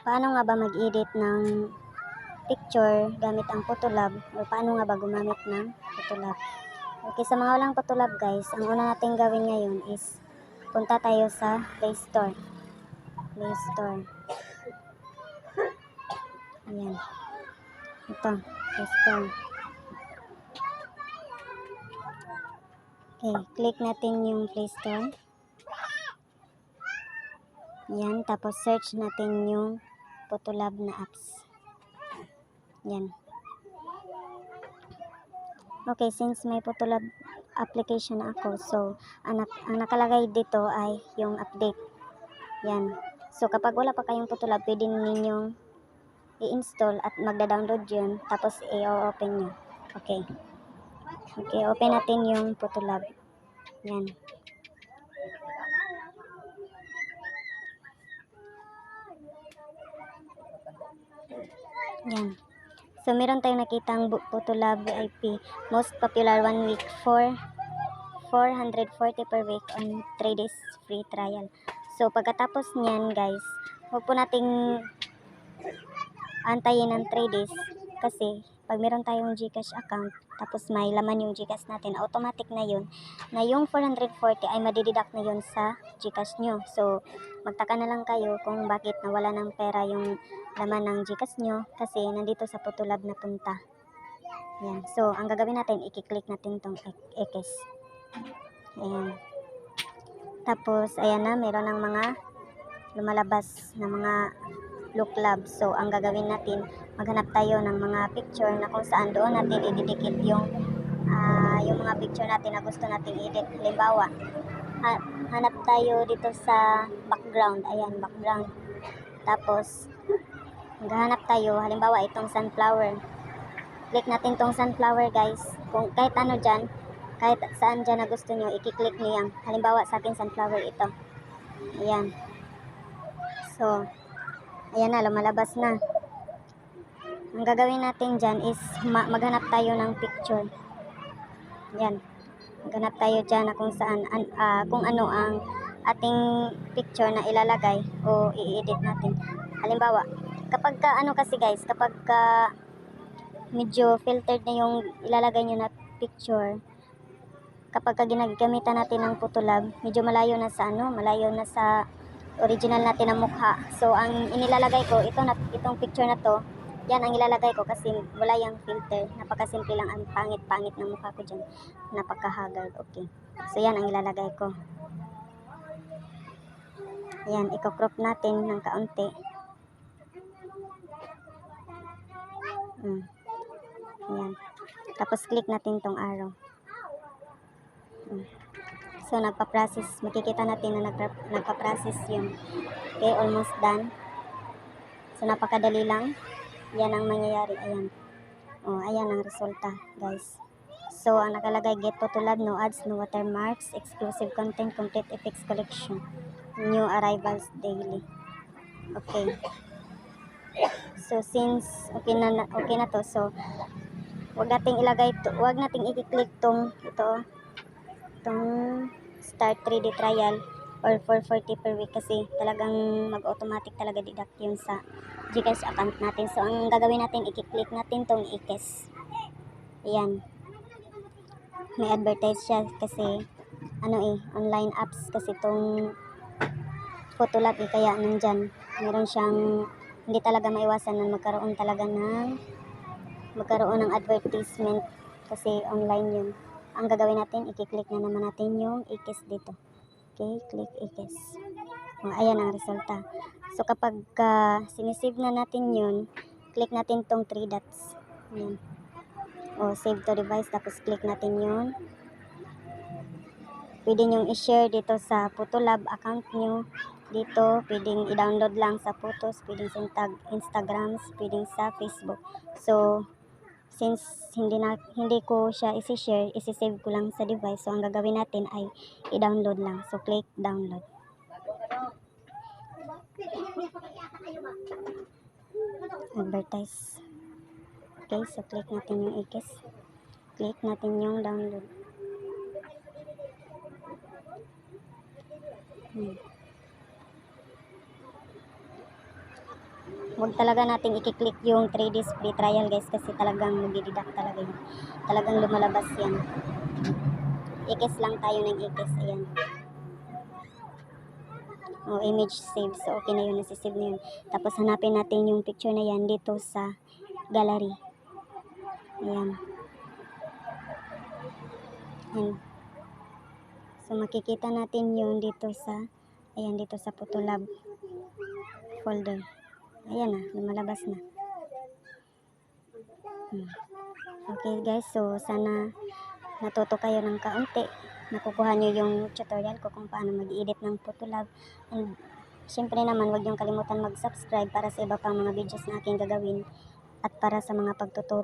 Paano nga ba mag-edit ng picture gamit ang Photolab, o paano nga ba gumamit ng Photolab? Okay, sa mga walang Photolab guys, ang una natin gawin ngayon is punta tayo sa Play Store. Ayan. Ito, Play Store. Okay, click natin yung Play Store. Ayan, tapos search natin yung Photolab na apps. Yan. Okay, since may Photolab application na ako, so ang nakalagay dito ay yung update. Yan. So kapag wala pa kayong Photolab, pwede ninyong i-install at magda-download yun, tapos i-open nyo. Okay. Okay, open natin yung Photolab. Yan. Yan. So, meron tayong nakitang Photolab VIP. Most popular 1 week for 440 per week on 3 days free trial. So, pagkatapos niyan guys, huwag po nating antayin ng 3 days. Kasi, pag meron tayong GCash account, tapos may laman yung GCash natin, automatic na yun, na yung 440 ay madideduct na yun sa GCash nyo. So, magtaka na lang kayo kung bakit nawala ng pera yung laman ng GCash nyo, kasi nandito sa Photolab na punta. Yan. So, ang gagawin natin, i-click natin tong X. Ayan. Tapos, ayan na, meron ng mga lumalabas na mga look lab. So, ang gagawin natin, maghanap tayo ng mga picture na kung saan doon natin ididikit yung mga picture natin na gusto nating i-edit. Halimbawa, hanap tayo dito sa background. Ayan, background. Tapos, maghanap tayo, halimbawa itong sunflower. Click natin tong sunflower guys. Kung kahit ano dyan, kahit saan dyan na gusto nyo, i-click nyo yan. Halimbawa sa akin sunflower ito. Ayan. So, ayan na, lumalabas na. Ang gagawin natin dyan is maghanap tayo ng picture. Ayan. Maghanap tayo dyan na kung saan, kung ano ang ating picture na ilalagay o i-edit natin. Halimbawa, kapag kasi guys, kapag medyo filtered na yung ilalagay nyo na picture, kapag ginagamitan natin ng Photolab, medyo malayo na sa original natin na mukha. So, ang inilalagay ko, itong picture na to, yan ang ilalagay ko kasi wala yung filter. Napakasimple lang, ang pangit-pangit ng mukha ko dyan. Napakahagard, okay. So, yan ang ilalagay ko. Ayan, i-crop natin ng kaunti. Ayan. Tapos, click natin tong arrow. So, nagpa-process. Makikita natin na nagpa-process yun. Okay, almost done. So, napakadali lang. Yan ang mangyayari. Ayan. Ayan ang resulta, guys. So, ang nakalagay, get Photolab, no ads, no watermarks, exclusive content, complete effects collection, new arrivals daily. Okay. So, since okay na to, so, wag nating i-click itong start 3D trial or 440 per week kasi talagang mag-automatic talaga deduct yun sa GCash account natin. So, ang gagawin natin, i-click natin tong X. Ayan. May advertise siya kasi online apps kasi tong Photolab kaya nandyan. Meron siyang hindi talaga maiwasan na magkaroon ng advertisement kasi online yun. Ang gagawin natin, i-click na naman natin yung X dito. Okay, click X. Ayan ang resulta. So, kapag sinisave na natin yun, click natin tong 3 dots. Ayan. Save to device, tapos click natin yun. Pwede nyong i-share dito sa Photolab account nyo. Dito, pwedeng i-download lang sa photos, pwedeng sa Instagrams, pwedeng sa Facebook. So, since hindi ko siya isi-share, isi-save ko lang sa device. So, ang gagawin natin ay i-download lang. So, click download. Advertise. Okay, so click natin yung X. Click natin yung download. Huwag talaga nating i-click yung 3 days free trial guys, kasi talagang magdididak talaga yun. Talagang lumalabas yan. Ikis lang tayo ng ikis. Ayan. O, image save. So, okay na yun. Nasisave na yun. Tapos, hanapin natin yung picture na yan dito sa gallery. Ayan. Ayan. So, makikita natin yun dito sa, ayan, dito sa Photolab folder. Ayan na, lumalabas na. Okay guys, so sana natuto kayo ng kaunti. Nakukuha nyo yung tutorial ko kung paano mag-edit ng Photolab. And syempre naman, huwag niyong kalimutan mag-subscribe para sa iba pang mga videos na aking gagawin at para sa mga pagtuturo